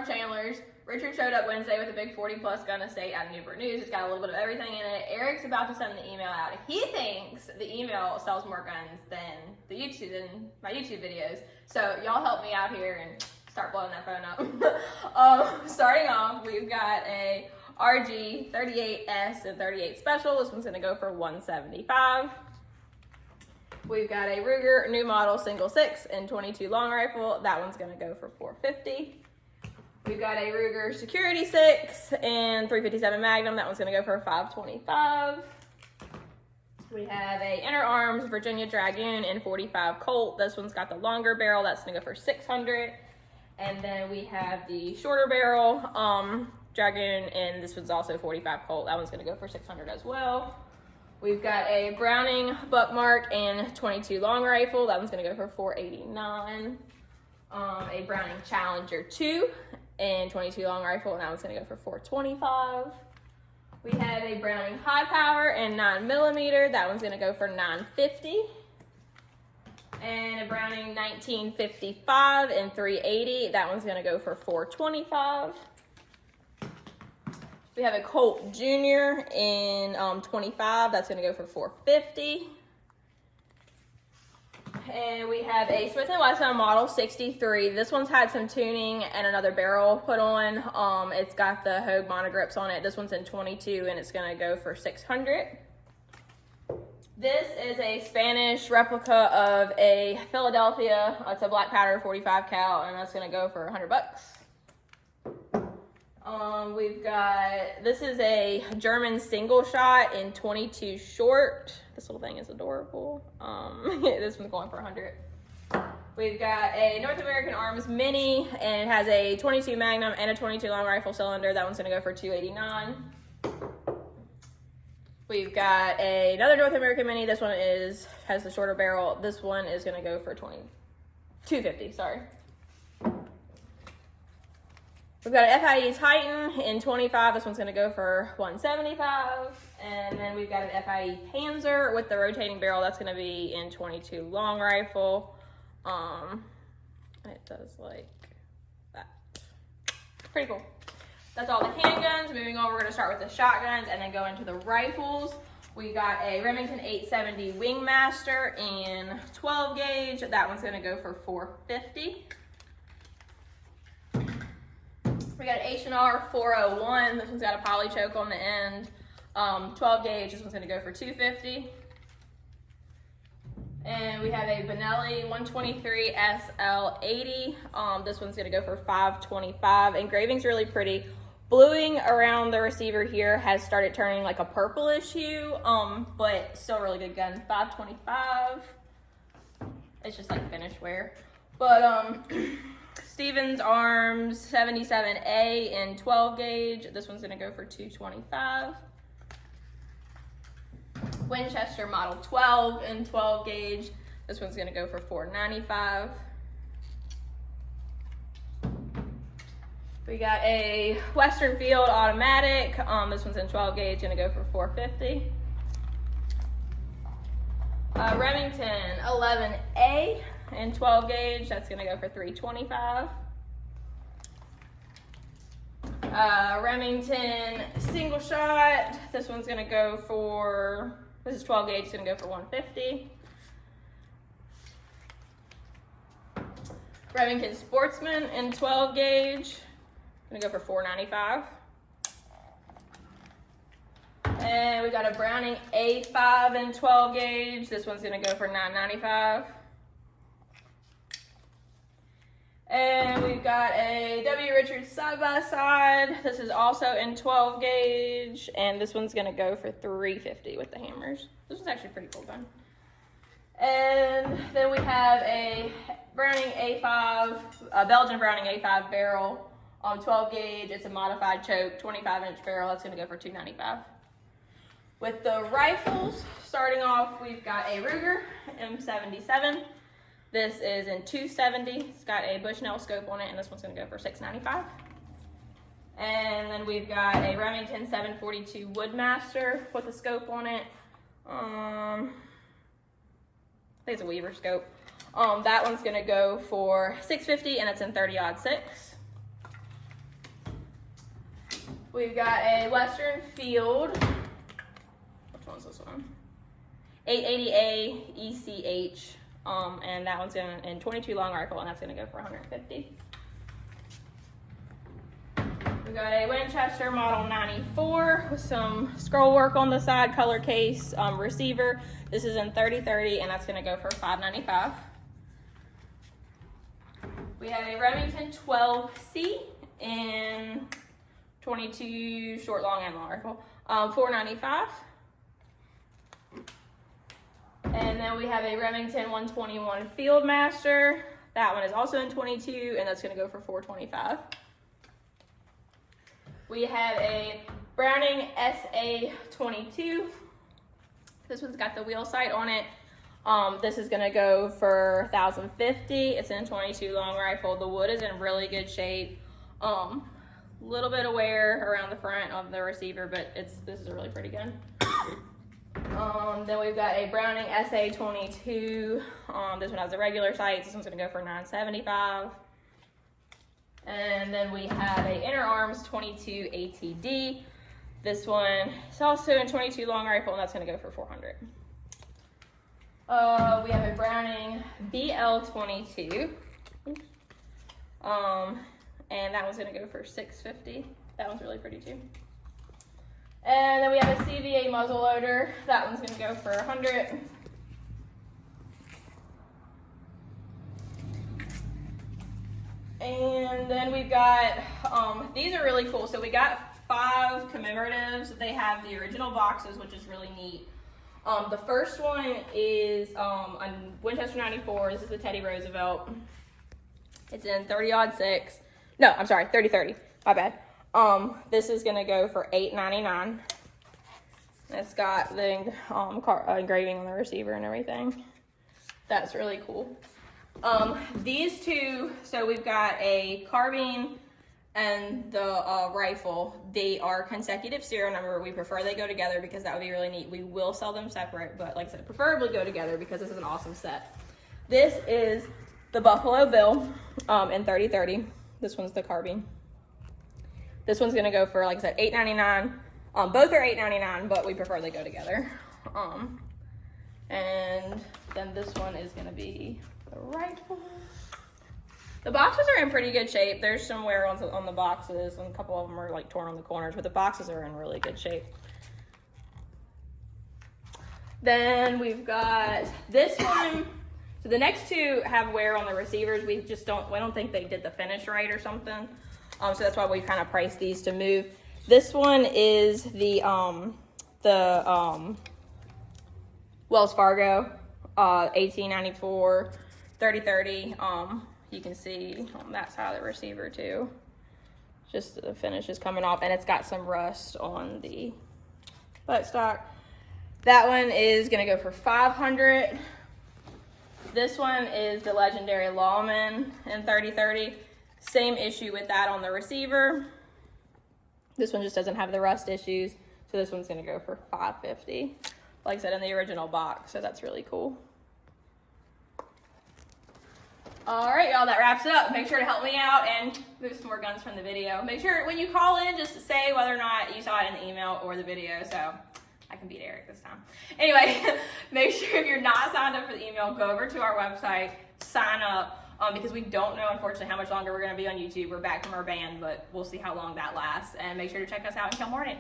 from Chandler's. Richard showed up Wednesday with a big 40-plus gun estate out of Newport News. It's got a little bit of everything in it. Eric's about to send the email out. He thinks the email sells more guns than my YouTube videos. So y'all help me out here and start blowing that phone up. Starting off, we've got a RG 38S and 38 Special. This one's gonna go for $175. We've got a Ruger new model single 6 and 22 long rifle. That one's gonna go for $450. We've got a Ruger Security 6 and 357 Magnum. That one's gonna go for $525. We have a Inner Arms Virginia Dragoon and 45 Colt. This one's got the longer barrel. That's gonna go for $600. And then we have the shorter barrel Dragoon, and this one's also 45 Colt. That one's gonna go for $600 as well. We've got a Browning Buckmark and 22 long rifle. That one's gonna go for $489. A Browning Challenger 2 and 22 long rifle, and that one's gonna go for $425. We have a Browning High Power and 9mm. That one's gonna go for $950. And a Browning 1955 and 380. That one's gonna go for $425. We have a Colt Junior in 25. That's gonna go for $450. And we have a Smith & Wesson Model 63. This one's had some tuning and another barrel put on. It's got the Hogue monogrips on it. This one's in 22 and it's gonna go for $600. This is a Spanish replica of a Philadelphia. It's a black powder 45 cal, and that's gonna go for $100. We've got, this is a German single shot in 22 short. This little thing is adorable. This one's going for $100. We've got a North American Arms Mini, and it has a 22 Magnum and a 22 long rifle cylinder. That one's gonna go for $289. We've got another North American Mini. This one has the shorter barrel. This one is gonna go for $250, sorry. We've got an FIE Titan in 25. This one's gonna go for $175. And then we've got an FIE Panzer with the rotating barrel. That's gonna be in 22 long rifle. It does like that. Pretty cool. That's all the handguns. Moving on, we're gonna start with the shotguns and then go into the rifles. We got a Remington 870 Wingmaster in 12 gauge. That one's gonna go for $450. We got an H&R 401. This one's got a poly choke on the end. 12 gauge, this one's gonna go for $250. And we have a Benelli 123 SL80. This one's gonna go for $525. Engraving's really pretty. Bluing around the receiver here has started turning like a purplish hue, but still really good gun. $525. It's just like finish wear. But Stevens Arms 77A in 12 gauge. This one's gonna go for $225. Winchester Model 12 in 12 gauge. This one's gonna go for $495. We got a Western Field automatic. This one's in 12 gauge, gonna go for $450. Remington 11A in 12 gauge, that's gonna go for $325. Remington single shot, this one's gonna go for, this is 12 gauge, it's gonna go for $150. Remington Sportsman in 12 gauge, gonna go for $495. And we got a Browning A5 in 12 gauge. This one's gonna go for $995. And we've got a W. Richards side-by-side. This is also in 12 gauge, and this one's gonna go for $350 with the hammers. This one's actually pretty cool gun. And then we have a Browning A5, a Belgian Browning A5 barrel on 12 gauge. It's a modified choke, 25-inch barrel. That's gonna go for $295. With the rifles, starting off, we've got a Ruger M77. This is in 270. It's got a Bushnell scope on it, and this one's gonna go for $695. And then we've got a Remington 742 Woodmaster with a scope on it. I think it's a Weaver scope. That one's gonna go for $650, and it's in 30-06. We've got a Western Field. Which one's this one? 880A ECH. And that one's going in 22 long rifle, and that's going to go for 150. We got a Winchester Model 94 with some scroll work on the side, color case, receiver. This is in 30-30, and that's going to go for $595. We have a Remington 12C in 22 short, long, and long rifle, $495. And then we have a Remington 121 Fieldmaster. That one is also in 22, and that's going to go for $425. We have a Browning SA-22. This one's got the wheel sight on it. This is going to go for $1,050. It's in 22 long rifle. The wood is in really good shape. Little bit of wear around the front of the receiver, but this is a really pretty gun. Then we've got a Browning SA-22. This one has a regular sight. This one's going to go for $975. And then we have a Inner Arms 22 ATD. This one is also in 22 long rifle, and that's going to go for $400. We have a Browning BL-22. And that one's going to go for $650. That one's really pretty too. And then we have a CVA muzzleloader. That one's going to go for $100. And then we've got, these are really cool. So we got 5 commemoratives. They have the original boxes, which is really neat. The first one is on Winchester 94. This is the Teddy Roosevelt. It's in 30-06. No, I'm sorry, 30-30. My bad. This is gonna go for $899. It's got the engraving on the receiver and everything. That's really cool. These two, so we've got a carbine and the rifle. They are consecutive serial number. We prefer they go together because that would be really neat. We will sell them separate, but like I said, preferably go together because this is an awesome set. This is the Buffalo Bill in 30-30. This one's the carbine. This one's gonna go for, like I said, $899. Both are $899, but we prefer they go together. And then this one is gonna be the rifle. The boxes are in pretty good shape. There's some wear on the boxes, and a couple of them are like torn on the corners, but the boxes are in really good shape. Then we've got this one. So the next two have wear on the receivers. We don't think they did the finish right or something. So that's why we kind of priced these to move. This one is the Wells Fargo 1894 30-30. You can see on that side of the receiver too. Just the finish is coming off, and it's got some rust on the buttstock. That one is gonna go for $500. This one is the legendary Lawman in 30-30. Same issue with that on the receiver. This one just doesn't have the rust issues, so this one's gonna go for $550. Like I said, in the original box, so that's really cool. All right, y'all, that wraps it up. Make sure to help me out and move some more guns from the video. Make sure when you call in, just say whether or not you saw it in the email or the video, so I can beat Eric this time. Anyway, make sure if you're not signed up for the email, go over to our website, sign up, because we don't know, unfortunately, how much longer we're going to be on YouTube. We're back from our ban, but we'll see how long that lasts. And make sure to check us out in Kilmarnock.